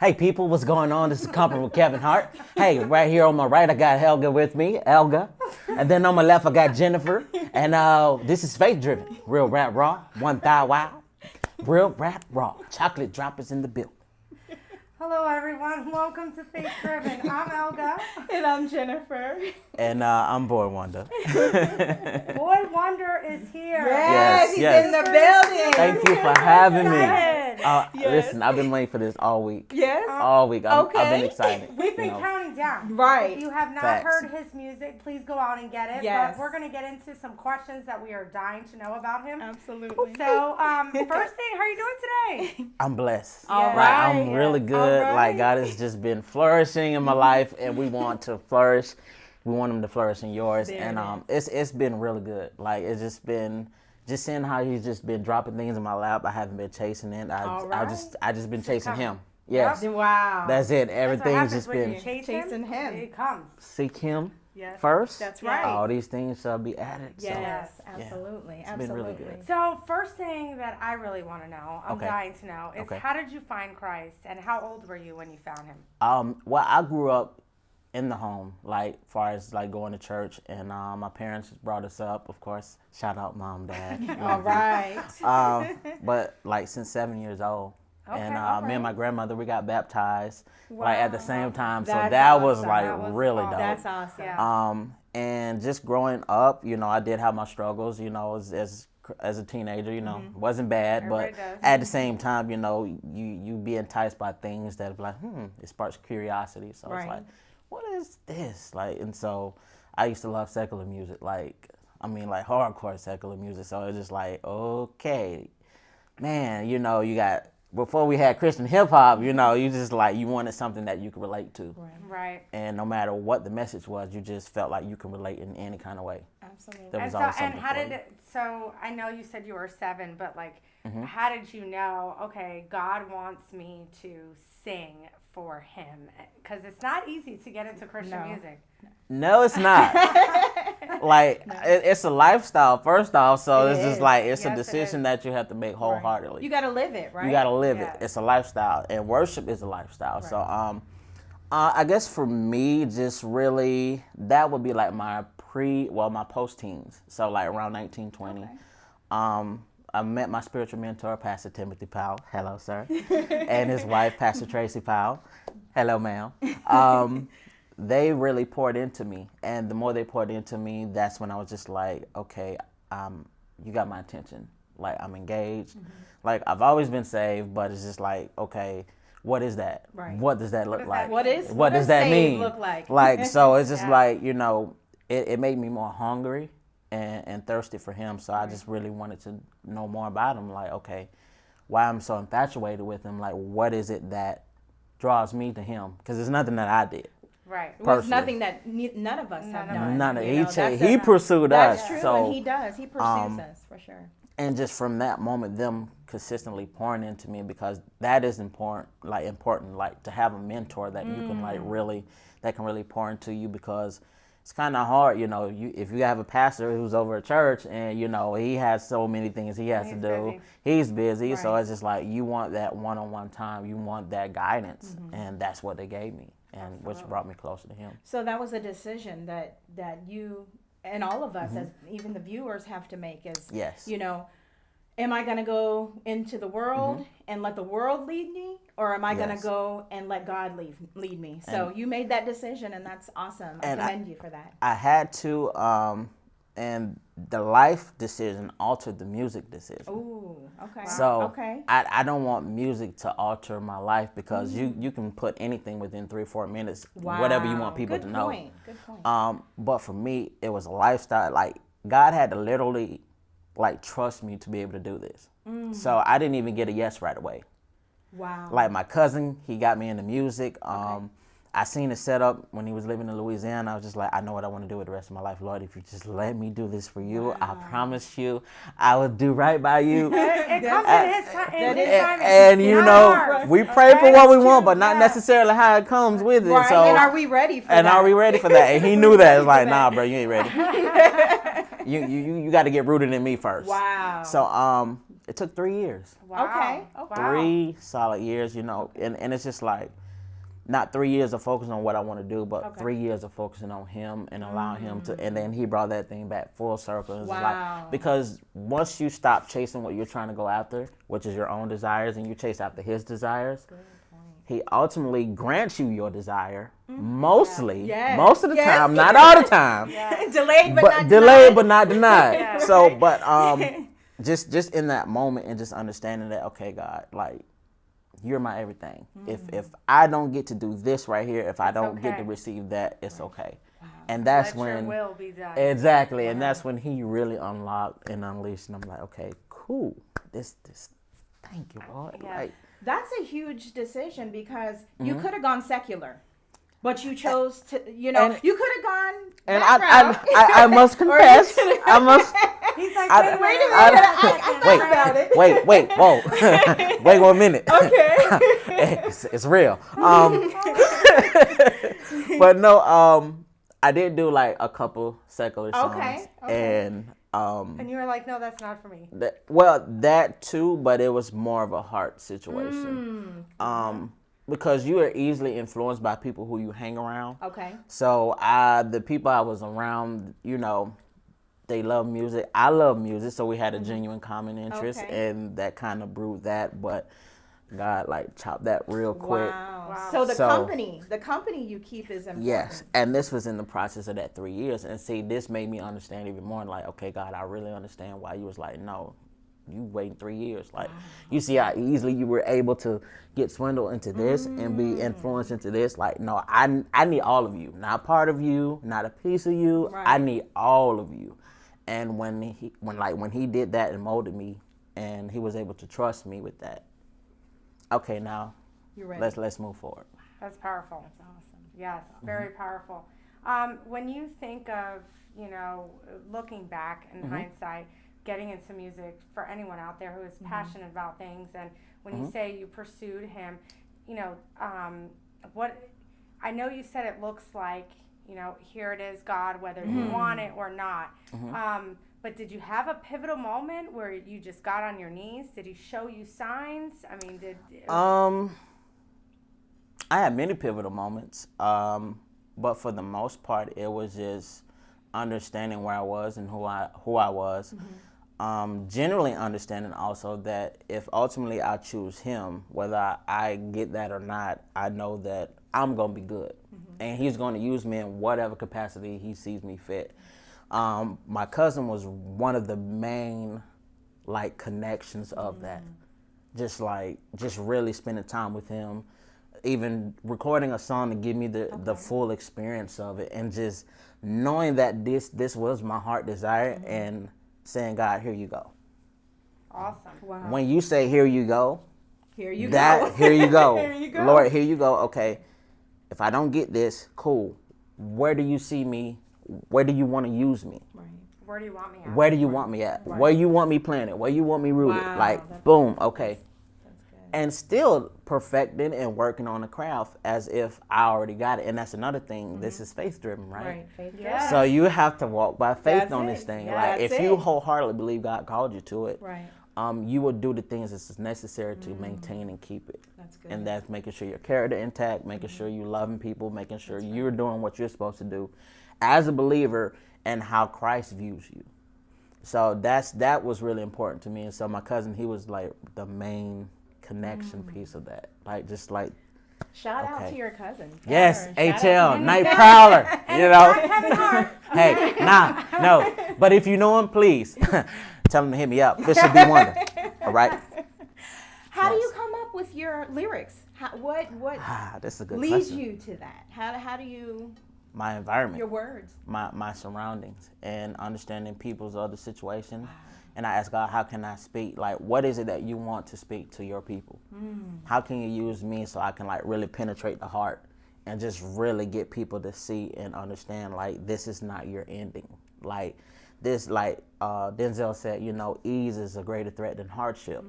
Hey people, what's going on? This is Company with Kevin Hart. Hey, right here on my right, I got Elga with me, Elga. And then on my left, I got Jennifer. And this is Faith Driven. Real rap raw, one thigh wow. Real rap raw. Chocolate droppers in the building. Hello everyone, welcome to Faith Driven. I'm Elga. And I'm Jennifer. And I'm Boy Wonda. Boy Wonder is here. Yes, he's yes. in the building. Thank you for having me. Yes. Listen, I've been waiting for this all week. Yes. All week. I've Okay. been excited. We've been counting down. Right. If you have not Facts. heard his music, please go out and get it. Yes. But we're going to get into some questions that we are dying to know about him. Absolutely. So, first thing, how are you doing today? I'm blessed. All Like, right. I'm really good. All right. Like God has just been flourishing in my life, and we want to flourish. We want him to flourish in yours, There and it it's been really good. Like it's just been seeing how he's just been dropping things in my lap. I haven't been chasing it. All I right. just been chasing coming. him. Yes, Wow. that's it. That's what Everything's happens just when been you chase chasing him. It comes. seek him Yes. first. That's right. All these things shall be added. Yes, So, absolutely. It's been really good. So, first thing that I really want to know, I'm Okay. dying to know, is Okay. how did you find Christ and how old were you when you found him? Well, I grew up in the home, like far as like going to church, and my parents brought us up. Of course, shout out mom, dad. All right. But like since 7 years old, and all me and my grandmother, we got baptized like at the same time. So That's that was awesome. like That was really awesome. dope. That's awesome. Yeah. And just growing up, I did have my struggles, as a teenager, wasn't bad, Everybody but does. at the same time, you be enticed by things that be like, it sparks curiosity. So Right. it's like, what is this? Like, and so I used to love secular music, like hardcore secular music. So it's just like, okay, man, you got, before we had Christian hip hop, you just like, you wanted something that you could relate to. Right. And no matter what the message was, you just felt like you can relate in any kind of way. Absolutely. There was And so, always and something how for did you. it, so I know you said you were 7, but like, Mm-hmm. how did you know, okay, God wants me to sing for him? Because it's not easy to get into Christian No. music. No, it's not. Like, it's a lifestyle, first off, so It it's just is. like, it's Yes, a it decision is. that you have to make wholeheartedly. You got to live it, right? You got to live Yes. it. It's a lifestyle, and worship is a lifestyle. Right. So, I guess for me, just really, that would be like my post-teens. So like around 19, 20. Okay. I met my spiritual mentor, Pastor Timothy Powell. Hello, sir. And his wife, Pastor Tracy Powell. Hello, ma'am. They really poured into me. And the more they poured into me, that's when I was just like, okay, you got my attention. Like, I'm engaged. Mm-hmm. Like, I've always been saved, but it's just like, okay, what is that? Right. What does that look does like? that What does that saved mean? look like? Like, so it's just Yeah. like, it made me more hungry and thirsty for him. So I just really wanted to know more about him. Like, okay, why I'm so infatuated with him. Like, what is it that draws me to him? Because it's nothing that I did. Right. It was personally. nothing that none of us have done. None of you know, he pursued us. That's true, So, and he does. He pursues us, for sure. and just from that moment, them consistently pouring into me, because that is important, like to have a mentor that you can that can really pour into you, because it's kind of hard, if you have a pastor who's over at church and, he has so many things he has to do. busy. He's busy. So Right. it's just like, you want that one-on-one time. You want that guidance. And that's what they gave me, and which brought me closer to him. So that was a decision that you and all of us, as even the viewers, have to make. Is Yes. am I going to go into the world and let the world lead me, or am I going to Yes. go and let God lead me? So you made that decision, and that's awesome. I And commend you for that. I had to, and the life decision altered the music decision. Ooh, okay. So okay. I don't want music to alter my life, because you can put anything within 3 or 4 minutes, whatever you want people Good to know. point. Good point. But for me, it was a lifestyle. Like, God had to literally trust me to be able to do this. So I didn't even get a yes right away. Wow. Like, my cousin, he got me into music. I seen it set up when he was living in Louisiana. I was just like, I know what I want to do with the rest of my life. Lord, if you just let me do this for you, I promise you, I will do right by you. It comes in his time. And we pray for what we want, but not necessarily how it comes with it. Right. So, and are we ready for that? and are we ready for that? And he knew that. It's like, nah, bro, you ain't ready. You got to get rooted in me first. Wow. So It took 3 years. Wow. Okay. Wow. 3 solid years, you know, and it's just like, not 3 years of focusing on what I want to do, but 3 years of focusing on him and allowing him to, and then he brought that thing back full circle. It's like, because once you stop chasing what you're trying to go after, which is your own desires, and you chase after his desires, he ultimately grants you your desire, mostly, most of the time, not all the time. Delayed but not denied. So, but just in that moment and just understanding that, okay, God, like, you're my everything. If I don't get to do this right here, if I don't get to receive that, it's okay. And that's Let your will be done. Exactly, and that's when he really unlocked and unleashed, and I'm like, okay, cool. This, thank you, Lord. Like, that's a huge decision because you could have gone secular, but you chose to, you know, you could have gone. And I must confess, He's like, wait a minute. I thought about it. Wait, whoa. Wait 1 minute. Okay. it's real. But no, I did do like a couple secular songs. Okay. And you were like, no, that's not for me. That too, but it was more of a heart situation. Because you are easily influenced by people who you hang around. Okay. So the people I was around, you know, they love music. I love music, so we had a genuine common interest, and that kind of brewed that. But God, like, chopped that real quick. Wow. So the company you keep is important. Yes, and this was in the process of that 3 years. And see, this made me understand even more. Like, okay, God, I really understand why you was like, no, you waiting 3 years. Like, you see how easily you were able to get swindled into this and be influenced into this. Like, no, I need all of you, not part of you, not a piece of you. Right. I need all of you. And when he did that and molded me, and he was able to trust me with that. Okay, now You're ready. let's move forward. That's powerful. That's awesome. Yes, very powerful. When you think of, you know, looking back in hindsight, getting into music, for anyone out there who is passionate about things, and when you say you pursued him, you know, what I know you said it looks like, you know, here it is, God, whether you want it or not. But did you have a pivotal moment where you just got on your knees? Did he show you signs? I mean, I had many pivotal moments, but for the most part, it was just understanding where I was and who I was. Generally understanding also that if ultimately I choose him, whether I get that or not, I know that I'm going to be good. And he's going to use me in whatever capacity he sees me fit. My cousin was one of the main, like, connections of that. Just really spending time with him, even recording a song to give me the full experience of it, and just knowing that this was my heart desire, and saying, God, here you go. awesome. Wow. When you say here you go, Here you go. here you go. Here you go. Lord, here you go. Okay, if I don't get this, cool. Where do you see me? Where do you want to use me? Right. Where do you want me at? Where do you want me at? Right. Where you want me planted? Where you want me rooted? Wow, Like, boom, okay. That's good. And still perfecting and working on the craft as if I already got it. And that's another thing. This is faith driven, right? Right. Faith. Yeah. So you have to walk by faith That's on it. this thing. Yeah, Like, that's if you it. wholeheartedly believe God called you to it, Right. you will do the things that's necessary to maintain and keep it. That's good. And that's making sure your character intact, making sure you're loving people, making sure you're doing what you're supposed to do as a believer, and how Christ views you. So that was really important to me. And so my cousin, he was like the main connection piece of that. Like, just like, Shout out Okay. to your cousin. yes, Shout out HL, to him. Night Prowler, you know. Kevin Hart. Hey, nah, no. But if you know him, please tell him to hit me up. This should be Wonder. All right. How do Yes. you come up with your lyrics? What That's a good leads question. you to that? How do you My environment. your words? My surroundings, and understanding people's other situations. And I ask God, how can I speak? Like, what is it that you want to speak to your people? How can you use me so I can, like, really penetrate the heart and just really get people to see and understand, like, this is not your ending. Like, this, like Denzel said, you know, ease is a greater threat than hardship.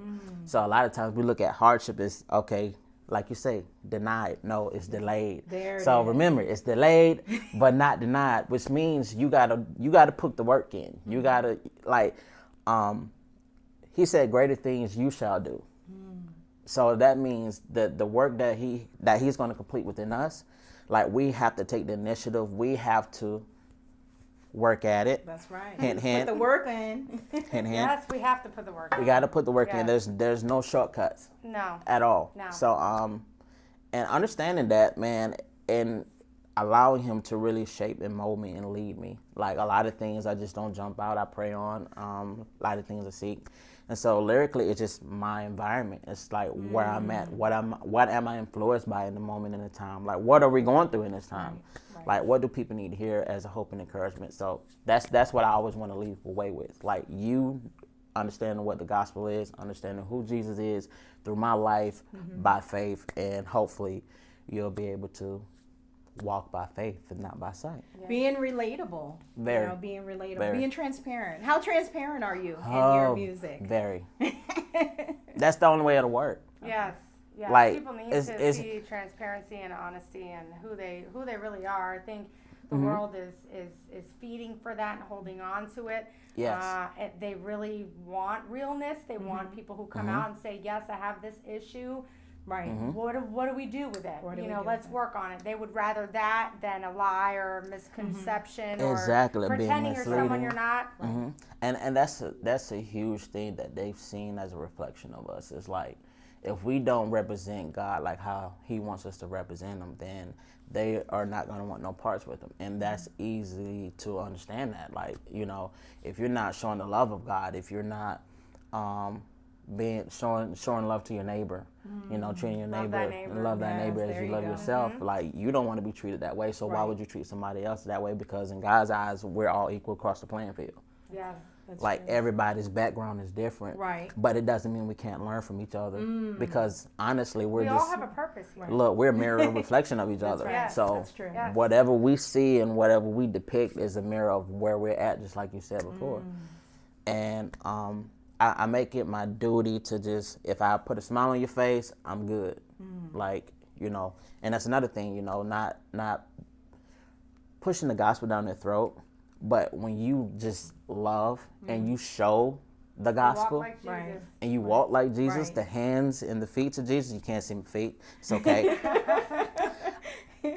So a lot of times we look at hardship as, okay, like you say, denied. No, it's delayed. There it So is. remember, it's delayed but not denied, which means you gotta put the work in. You gotta, like, he said, greater things you shall do. So that means that the work that he's going to complete within us, like we have to take the initiative. We have to work at it. That's right. Hint, hint. Put the work in. Hint, hint. Yes, we have to put the work in. We got to put the work in. Yes. There's no shortcuts. No. At all. No. So and understanding that, man, and allowing him to really shape and mold me and lead me. Like a lot of things I just don't jump out. I pray on. A lot of things I seek. And so lyrically, it's just my environment. It's like where I'm at. What am I influenced by in the moment in the time? Like what are we going through in this time? Right. Like what do people need to hear as a hope and encouragement? So that's what I always want to leave away with. Like you understanding what the gospel is, understanding who Jesus is through my life by faith, and hopefully you'll be able to walk by faith and not by sight. Yeah. Being relatable. Very. You know, being relatable. Very. Being transparent. How transparent are you in your music? Very. That's the only way it'll work. Yes. Yeah. Like, People need it's- to see transparency and honesty and who they really are. I think the world is feeding for that and holding on to it. Yes. They really want realness. They want people who come out and say, yes, I have this issue. Right. What do we do with it? What do You we know, do let's with it? work on it. They would rather that than a lie or misconception Exactly, or being pretending you're someone misleading. you're not. And that's a huge thing that they've seen as a reflection of us. It's like if we don't represent God like how He wants us to represent Him, then they are not going to want no parts with Him. And that's easy to understand that. Like, you know, if you're not showing the love of God, if you're not showing love to your neighbor, you know, treating your Love neighbor, thy neighbor. and love thy Yes, neighbor as there you you love go. yourself. Like, you don't want to be treated that way, so why Right. would you treat somebody else that way? Because in God's eyes, we're all equal across the playing field. Yes. That's Like true. everybody's background is different, Right. but it doesn't mean we can't learn from each other, because honestly, we're We just all have a purpose here. look, we're a mirror and reflection of each other. right. Yes, So that's true. Yes. whatever we see and whatever we depict is a mirror of where we're at, just like you said before. And I make it my duty to just, if I put a smile on your face, I'm good. Like, you know, and that's another thing, you know, not pushing the gospel down their throat, but when you just love and you show the gospel, Walk like Jesus. Right. and you walk like Jesus, Right. the hands and the feet of Jesus, you can't see my feet. It's okay.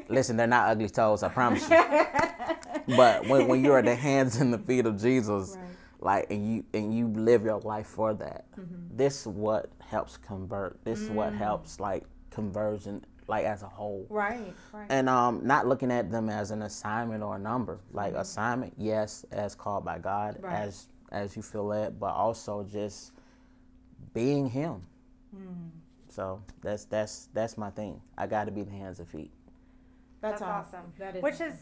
Listen, they're not ugly toes, I promise you. But when you are the hands and the feet of Jesus, Right. like, and you live your life for that, this is what helps convert. This is what helps, like, conversion, like, as a whole. Right. Right. And not looking at them as an assignment or a number. Like, assignment, yes, as called by God, Right. as you feel led, but also just being Him. So that's my thing. I got to be the hands and feet. That's awesome. That is Which awesome.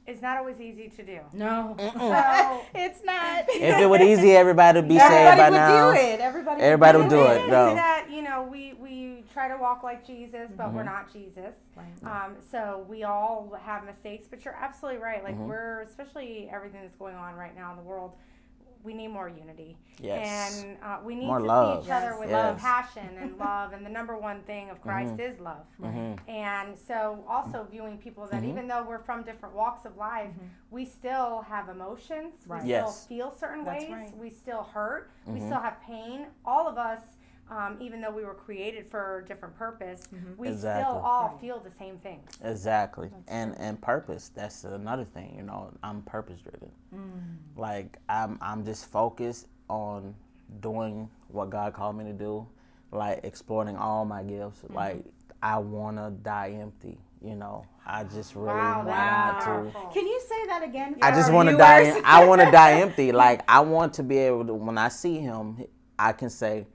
is not always easy to do. No. So It's not. If it were easy, everybody would be saved Everybody by would now. do it. Everybody would do it. is No. that, you know, we try to walk like Jesus, but we're not Jesus. Right. So we all have mistakes, but you're absolutely right. Like we're, especially everything that's going on right now in the world, we need more unity. Yes. And we need More to love. see each other Yes. with Yes. passion and love. And the number one thing of Christ is love. And so also viewing people that even though we're from different walks of life, we still have emotions. Right. We Yes. still feel certain That's ways. right. We still hurt. We still have pain. All of us, even though we were created for a different purpose, we Exactly. still all Right. feel the same things. Exactly. And purpose, that's another thing, you know, I'm purpose driven. Like I'm just focused on doing what God called me to do, like exploring all my gifts. Like I want to die empty, you know. I just really Wow, want that's to. powerful. Can you say that again? I for just our want to die. viewers? I want to die empty. Like I want to be able to, when I see Him, I can say,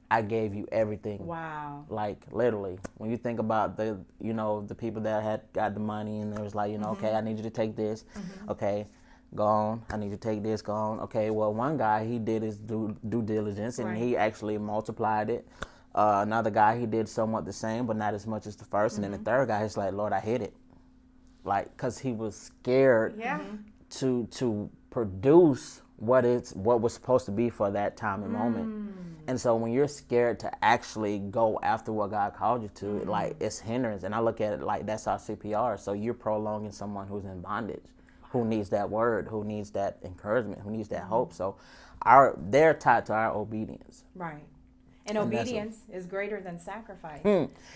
I gave you everything. Wow. Like literally, when you think about the, you know, the people that had got the money and there was like, you know, okay, I need you to take this. Okay, go on. I need you to take this. Go on. Okay, well, one guy, he did his due diligence and Right. he actually multiplied it. Another guy, he did somewhat the same, but not as much as the first. And then the third guy, he's like, Lord, I hit it. Like, cause he was scared Yeah. to produce what was supposed to be for that time and moment. And so when you're scared to actually go after what God called you to, like it's hindrance. And I look at it like that's our CPR. So you're prolonging someone who's in bondage. who needs that word, who needs that encouragement, who needs that hope. So they're tied to our obedience. Right. And obedience is greater than sacrifice.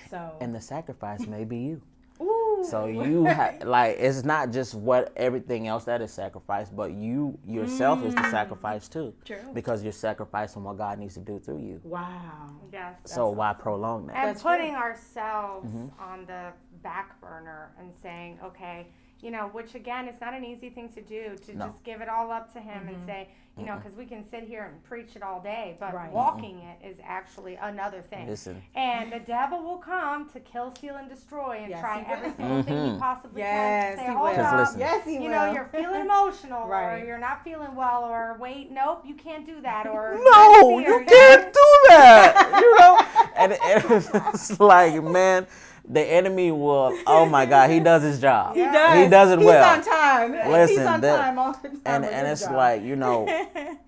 So And the sacrifice may be you. ooh. So you like, it's not just what everything else that is sacrificed, but you yourself is the sacrifice too. True. Because you're sacrificing what God needs to do through you. Wow. Yes. So why prolong that? And That's putting true. ourselves on the back burner and saying, okay, you know, which again, it's not an easy thing to do, to No. just give it all up to Him and say, you know, because we can sit here and preach it all day, but Right. walking it is actually another thing. Listen. And the devil will come to kill, steal, and destroy and Yes, try he will. every single thing he possibly Yes, can to say, he hold will. up, Listen. Yes, he you will. know, you're feeling emotional, Right. or you're not feeling well, or wait, nope, you can't do that, or No, you can't do that. You know, and it's like, man, the enemy will. Oh my God, he does his job. He does. He does it well. He's on time. Listen, He's on that- time all the time. And with and his it's job. like, you know,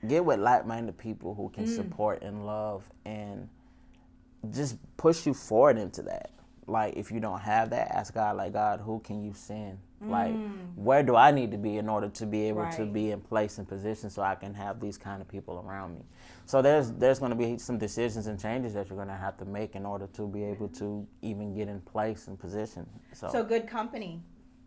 get with like-minded people who can support and love and just push you forward into that. Like, if you don't have that, ask God, like, God, who can you send? Like, where do I need to be in order to be able to Right. be in place and position so I can have these kind of people around me? So there's going to be some decisions and changes that you're going to have to make in order to be able to even get in place and position. So good company,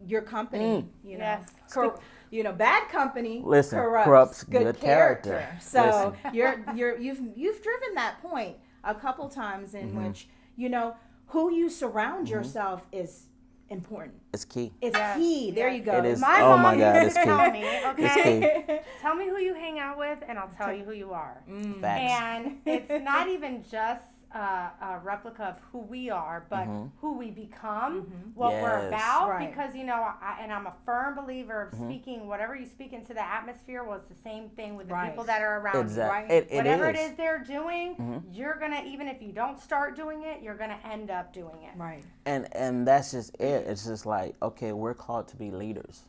your company, you know, Yes. you know, bad company Listen, corrupts, corrupts good good character. character. So you've driven that point a couple times in which, you know, who you surround yourself is important. It's key. It's Yes. key. There Yes. you go. It is. My Oh mom my God, used it's to key. tell me, okay, It's tell me who you hang out with, and I'll tell you who you are. Facts. And it's not even just a replica of who we are, but who we become, what we're Yes. about. Right. Because, you know, I'm a firm believer of speaking, whatever you speak into the atmosphere was the same thing with the Right. people that are around Exactly. you. It Whatever it is. is they're doing, you're going to, even if you don't start doing it, you're going to end up doing it. Right. And that's just it. It's just like, okay, we're called to be leaders.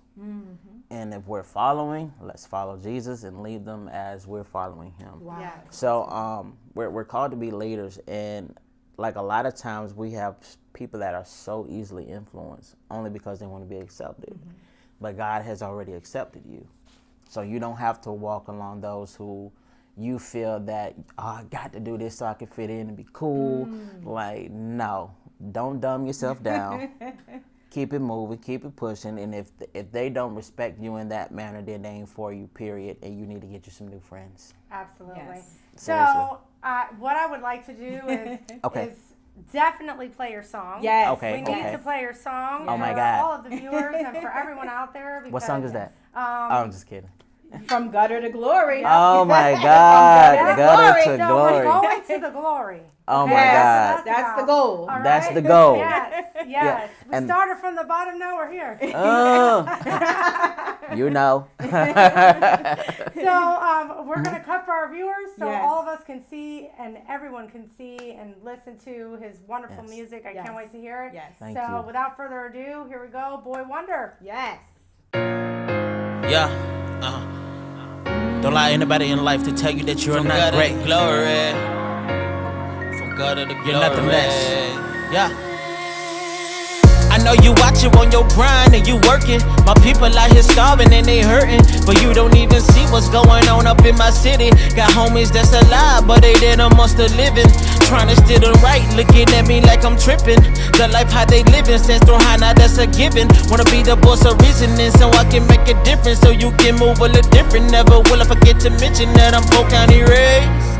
And if we're following, let's follow Jesus and lead them as we're following him. Wow. Yes. So we're called to be leaders, and like a lot of times we have people that are so easily influenced only because they want to be accepted. But God has already accepted you. So you don't have to walk along those who you feel that, oh, I got to do this so I can fit in and be cool. Like, no, don't dumb yourself down. Keep it moving, keep it pushing, and if they don't respect you in that manner, then they ain't for you, period, and you need to get you some new friends. Absolutely. Yes. So, what I would like to do is, Okay. is definitely play your song. Yes. Okay, We need okay. to play your song Oh for my God. all of the viewers and for everyone out there. What song is that? Um, I'm just kidding. From gutter to glory. Oh my God, gutter to gutter to glory. So we're glory. going to the glory. Oh my Yes, God. that's the goal. All right? That's the goal. Yes. We and- started from the bottom, now we're here. Oh, you know. So we're going to cut for our viewers so Yes. all of us can see and everyone can see and listen to his wonderful Yes. music. I Yes. can't wait to hear it. Yes. Thank so you. without further ado, here we go. Boy Wonder. Yes. Yeah. Don't allow anybody in life to tell you that you're not great. Glory. From gutter to glory. You're nothing less. Yeah. I know you watching on your grind and you working. My people out here starving and they hurting, but you don't even see what's going on up in my city. Got homies that's alive, but they dead amongst the living. Trying to steal the right, looking at me like I'm tripping. The life how they living, says throw high, now that's a given. Wanna be the boss of reasoning so I can make a difference, so you can move a little different. Never will I forget to mention that I'm Polk County raised.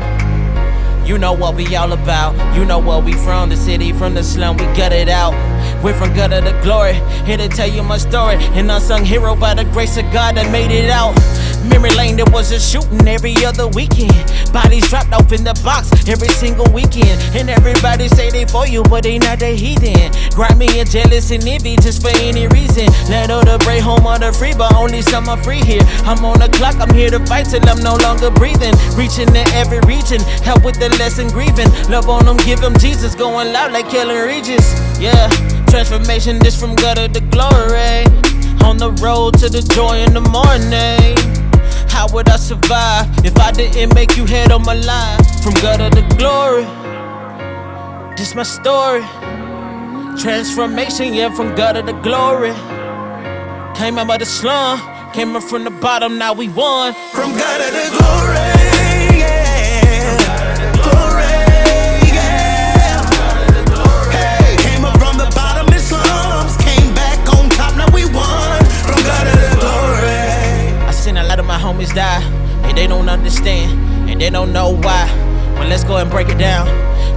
You know what we all about. You know where we from, the city, from the slum, we gut it out. We're from gutter to glory, here to tell you my story. An unsung hero by the grace of God that made it out. Memory lane, there was a shooting every other weekend. Bodies dropped off in the box every single weekend. And everybody say they for you, but they not the heathen. Grimy and jealous and envy just for any reason. Let all the brave home on the free, but only some are free here. I'm on the clock, I'm here to fight till I'm no longer breathing. Reaching to every region, help with the lesson grieving. Love on them, give them Jesus, going loud like Kellen Regis. Yeah, transformation, this from gutter to glory. On the road to the joy in the morning. How would I survive if I didn't make you head on my line? From gutter to glory, this my story. Transformation, yeah, from gutter to glory. Came out of the slum, Came up from the bottom, now we won. From gutter to glory, yeah. Glory, yeah. Hey, came up from the bottom in slums, came back on top, now we won. From gutter to glory. I seen a lot of my homies die, and they don't understand, and they don't know why. Well, let's go and break it down.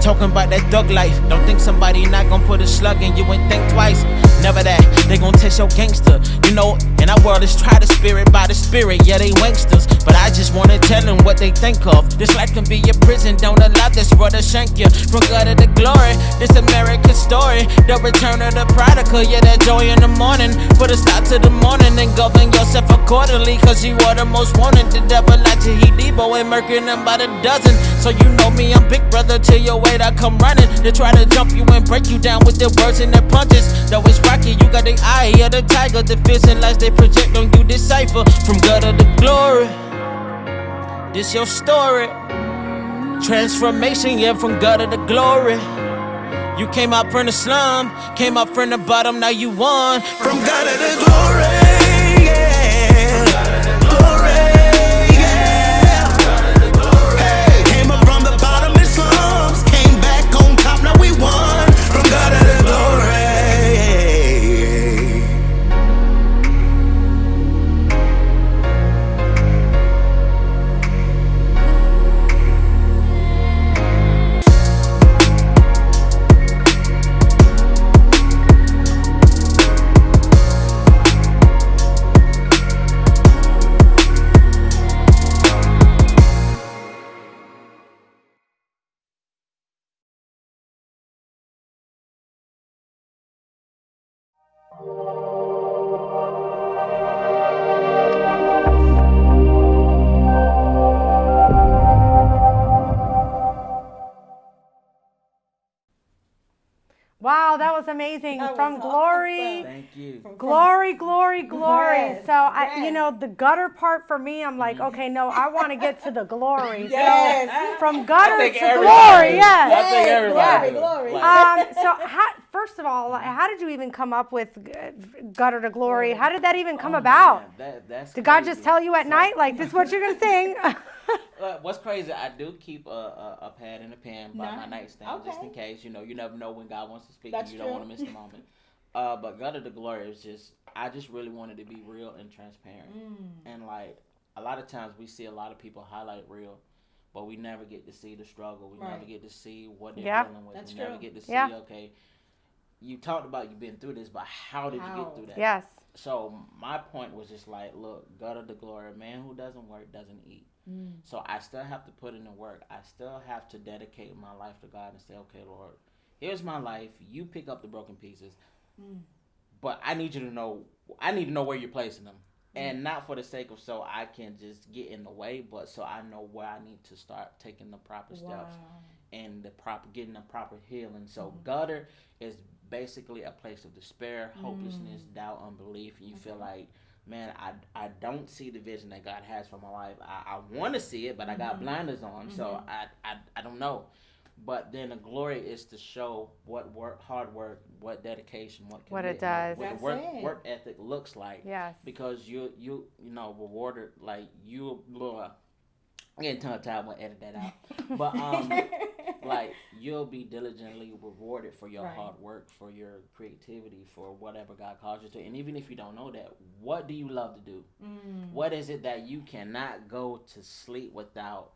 Talking about that thug life. Don't think somebody not gonna put a slug in you and think twice. Never that, they gon' test your gangster. You know, in our world is try the spirit by the spirit. Yeah, they wanksters, but I just wanna tell them what they think of. This life can be a prison, don't allow this world to shank you. From gutter to glory, this American story. The return of the prodigal, yeah, that joy in the morning. Put a stop to the morning and govern yourself accordingly. Cause you are the most wanted. The devil like to heat Debo and murking them by the dozen. So you know me, I'm big brother to your weight, I come running. They try to jump you and break you down with their words and their punches. Though it's rocky, you got the eye of the tiger. The fears and lies they project on you decipher. From gutter to glory, this your story. Transformation, yeah, from gutter to glory. You came out from the slum, came out from the bottom, now you won. From gutter to glory, yeah. Glory, yeah. Hey, came up from the bottom in slums, came back on top, now we won. From gutter to glory. Wow, that was amazing. That From was glory, Thank you. glory, glory, glory. Yes, So I, yes. you know, the gutter part for me, I'm like, okay, no, I want to get to the glory. Yes. So from gutter think to everybody- glory, yes. I think everybody glory, does. glory. So first of all, how did you even come up with gutter to glory? How did that even come about? Man, that's Did God crazy. just tell you at night, like, this is what you're going to sing? What's crazy, I do keep a pad and a pen by my Nice. nightstand just in Okay. case. You know, you never know when God wants to speak That's and you don't true. want to miss the moment. But gutter to glory is just, I just really wanted to be real and transparent. And like, a lot of times we see a lot of people highlight real, but we never get to see the struggle. We never Right. get to see what they're Yeah. dealing with. That's we never true. get to see, Yeah. okay, you talked about you been through this, but how did you How? get through that? Yes. So my point was just like, look, gutter to glory, a man who doesn't work doesn't eat. So I still have to put in the work. I still have to dedicate my life to God and say, okay, Lord, here's my life. You pick up the broken pieces. But I need you to know, I need to know where you're placing them. And not for the sake of so I can just get in the way, but so I know where I need to start taking the proper steps and the proper getting the proper healing. So gutter is basically a place of despair, hopelessness, doubt, unbelief, and you feel like, man, I don't see the vision that God has for my life. I want to see it, but I got blinders on, so I don't know. But then the glory is to show what hard work, what dedication, What it does. what That's the it. work ethic looks like. Yes. Because you know rewarded, like you. I'm getting tongue tied. I'm gonna edit that out. But like you'll be diligently rewarded for your Right. hard work, for your creativity, for whatever God calls you to. And even if you don't know that, what do you love to do? What is it that you cannot go to sleep without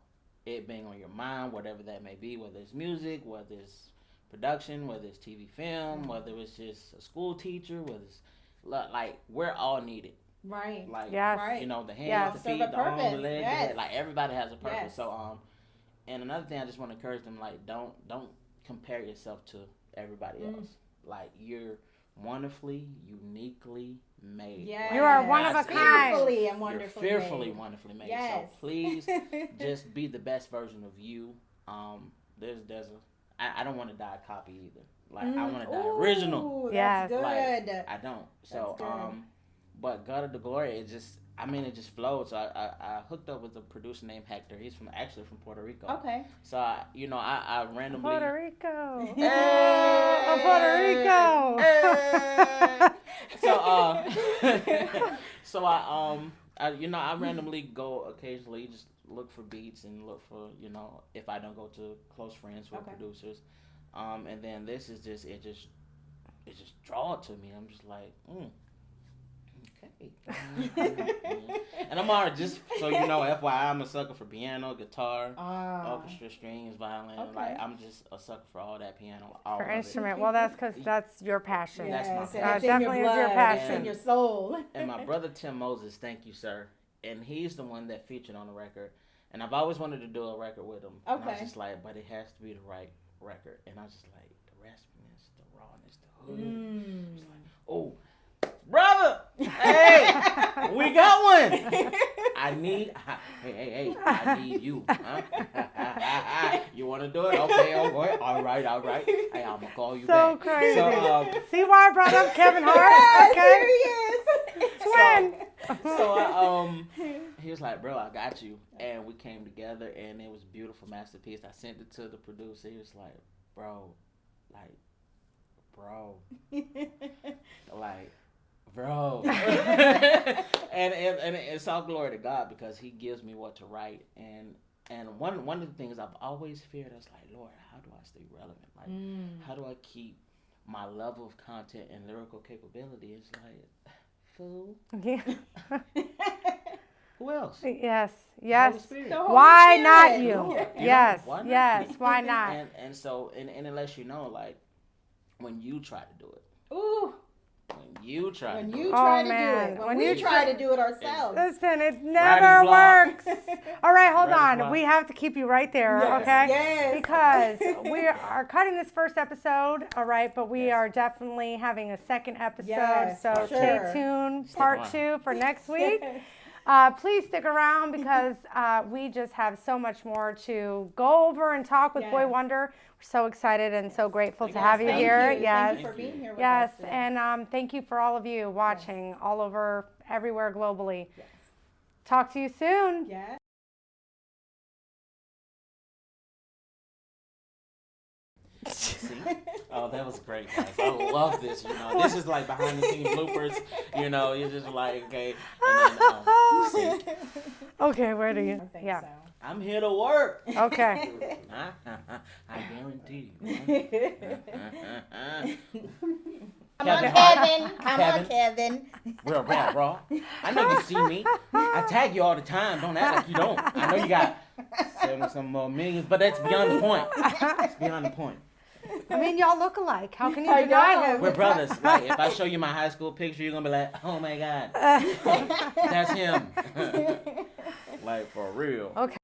it being on your mind, whatever that may be, whether it's music, whether it's production, whether it's TV film, whether it's just a school teacher, whether it's like we're all needed. Right. Like Yes. Right. you know, the hands, Yes. the Serve feet, a the arms, the purpose. legs, Yes. the head. Like everybody has a purpose. Yes. So and another thing I just want to encourage them, like don't compare yourself to everybody else. Like you're wonderfully, uniquely made. Yes. You are one of a God's kind. Fearfully and You're wonderfully fearfully, made. wonderfully made. Yes. So please just be the best version of you. I don't want to die a copy either. Like I want to die original. Ooh, Yes. That's good. Like I don't. So That's good. but God of the Glory, it just flowed. So I hooked up with a producer named Hector. He's actually from Puerto Rico. Okay. So I randomly. Puerto Rico. Hey! Oh, Puerto Rico. Hey! So I randomly go occasionally, just look for beats and look for, if I don't go to close friends with producers. And then this is just, it just draw it to me. I'm just like, okay. And I'm already, just so you know, FYI, I'm a sucker for piano, guitar, orchestra, strings, violin. Okay. Like, I'm just a sucker for all that piano. All For of instrument. it. Well, that's because that's your passion. Yes, That's my and it's in definitely your is your blood, passion. it's in your soul. And my brother Tim Moses, thank you, sir. And he's the one that featured on the record. And I've always wanted to do a record with him. And I was Okay. just like, but it has to be the right record. And I was just like, the raspiness, the rawness, the hood. It's like, oh, brother, hey, we got one. I need you. Huh? You want to do it? Okay, all right. Hey, I'm gonna call you So back. crazy. So, See why I brought up Kevin Hart? Yes, Okay. there he is. Twin. So he was like, bro, I got you. And we came together, and it was a beautiful masterpiece. I sent it to the producer. He was like, bro. and it's all glory to God because he gives me what to write. And one of the things I've always feared, I was like, Lord, how do I stay relevant? Like, how do I keep my level of content and lyrical capability? It's like, fool. Yeah. Who else? Yes. Holy Spirit. The Holy Why Spirit. not you? Yeah. Yes. Why not? Yes. Why not? And so and it lets you know, like, when you try to do it. Ooh. When you try When to do you it. try Oh, to man. do it. When When we you try to do it ourselves. Listen, it Writer's never block. works. All right, hold Writer's on. block. We have to keep you right there, Yes, okay? yes. Because we are cutting this first episode, all right, but we Yes. are definitely having a second episode. Yes, so for stay sure. tuned, Stick part around. 2 for next week. Please stick around because we just have so much more to go over and talk with Boy Yes. Wonder. We're so excited and so grateful to Yes, have you thank here. you. Yes. Thank you for being here with Yes, us today. and thank you for all of you watching all over, everywhere globally. Yes. Talk to you soon. Yes. See? Oh, that was great, guys. I love this. This is like behind the scenes bloopers. You're just like, okay. And then, see, Okay, where do you? I think Yeah. so. I'm here to work. Okay. I guarantee you. Come on, Kevin Hart. Kevin. Come on, Kevin. Real rap, bro. I know you see me. I tag you all the time. Don't act like you don't. I know you got 70 some more millions, but that's beyond the point. It's beyond the point. I mean, y'all look alike. How can you I deny know. him? We're brothers. Like, if I show you my high school picture, you're gonna be like, oh my God. That's him. Like, for real. Okay.